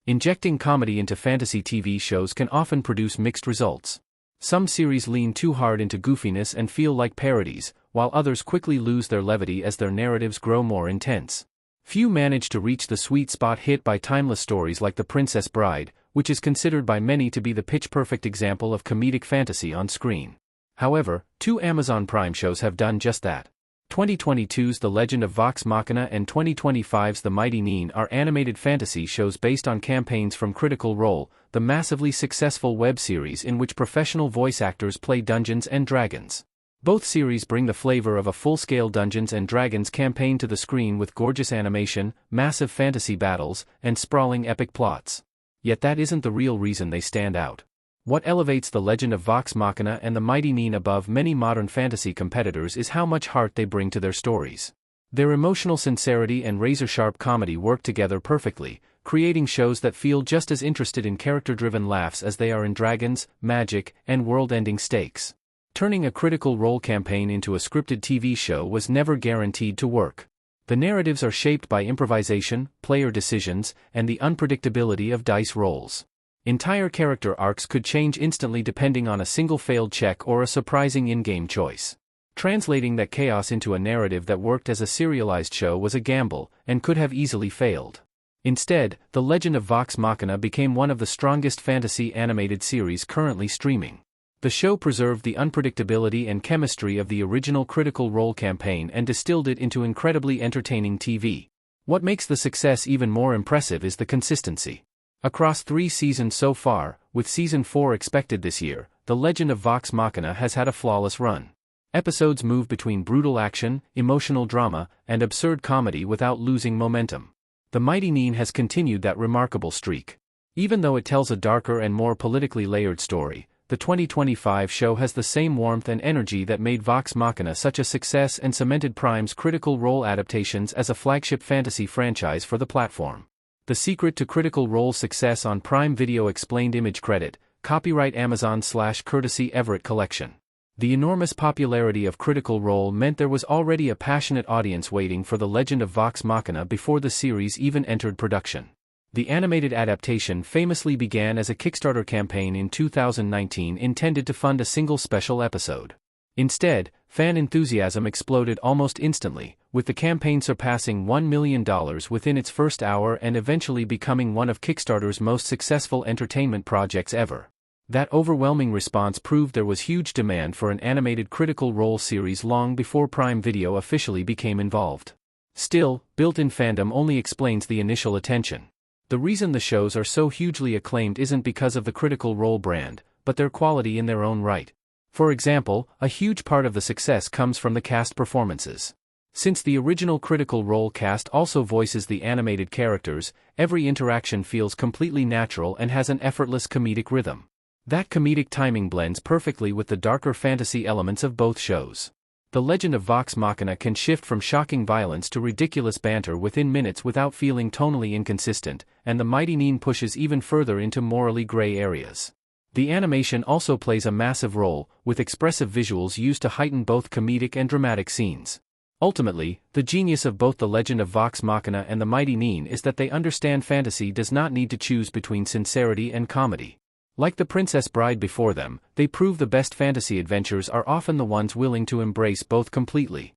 Injecting comedy into fantasy TV shows can often produce mixed results. Some series lean too hard into goofiness and feel like parodies, while others quickly lose their levity as their narratives grow more intense. Few manage to reach the sweet spot hit by timeless stories like The Princess Bride, which is considered by many to be the pitch-perfect example of comedic fantasy on screen. However, two Amazon Prime shows have done just that. 2022's The Legend of Vox Machina and 2025's The Mighty Nein are animated fantasy shows based on campaigns from Critical Role, the massively successful web series in which professional voice actors play Dungeons & Dragons. Both series bring the flavor of a full-scale Dungeons & Dragons campaign to the screen with gorgeous animation, massive fantasy battles, and sprawling epic plots. Yet that isn't the real reason they stand out. What elevates The Legend of Vox Machina and The Mighty Nein above many modern fantasy competitors is how much heart they bring to their stories. Their emotional sincerity and razor-sharp comedy work together perfectly, creating shows that feel just as interested in character-driven laughs as they are in dragons, magic, and world-ending stakes. Turning a Critical Role campaign into a scripted TV show was never guaranteed to work. The narratives are shaped by improvisation, player decisions, and the unpredictability of dice rolls. Entire character arcs could change instantly depending on a single failed check or a surprising in-game choice. Translating that chaos into a narrative that worked as a serialized show was a gamble, and could have easily failed. Instead, The Legend of Vox Machina became one of the strongest fantasy animated series currently streaming. The show preserved the unpredictability and chemistry of the original Critical Role campaign and distilled it into incredibly entertaining TV. What makes the success even more impressive is the consistency. Across 3 seasons so far, with Season 4 expected this year, The Legend of Vox Machina has had a flawless run. Episodes move between brutal action, emotional drama, and absurd comedy without losing momentum. The Mighty Nein has continued that remarkable streak. Even though it tells a darker and more politically layered story, the 2025 show has the same warmth and energy that made Vox Machina such a success and cemented Prime's Critical Role adaptations as a flagship fantasy franchise for the platform. The secret to Critical Role's success on Prime Video explained image credit, copyright Amazon/courtesy Everett Collection. The enormous popularity of Critical Role meant there was already a passionate audience waiting for The Legend of Vox Machina before the series even entered production. The animated adaptation famously began as a Kickstarter campaign in 2019 intended to fund a single special episode. Instead, fan enthusiasm exploded almost instantly, with the campaign surpassing $1 million within its first hour and eventually becoming one of Kickstarter's most successful entertainment projects ever. That overwhelming response proved there was huge demand for an animated Critical Role series long before Prime Video officially became involved. Still, built-in fandom only explains the initial attention. The reason the shows are so hugely acclaimed isn't because of the Critical Role brand, but their quality in their own right. For example, a huge part of the success comes from the cast performances. Since the original Critical Role cast also voices the animated characters, every interaction feels completely natural and has an effortless comedic rhythm. That comedic timing blends perfectly with the darker fantasy elements of both shows. The Legend of Vox Machina can shift from shocking violence to ridiculous banter within minutes without feeling tonally inconsistent, and The Mighty Nein pushes even further into morally gray areas. The animation also plays a massive role, with expressive visuals used to heighten both comedic and dramatic scenes. Ultimately, the genius of both The Legend of Vox Machina and The Mighty Nein is that they understand fantasy does not need to choose between sincerity and comedy. Like The Princess Bride before them, they prove the best fantasy adventures are often the ones willing to embrace both completely.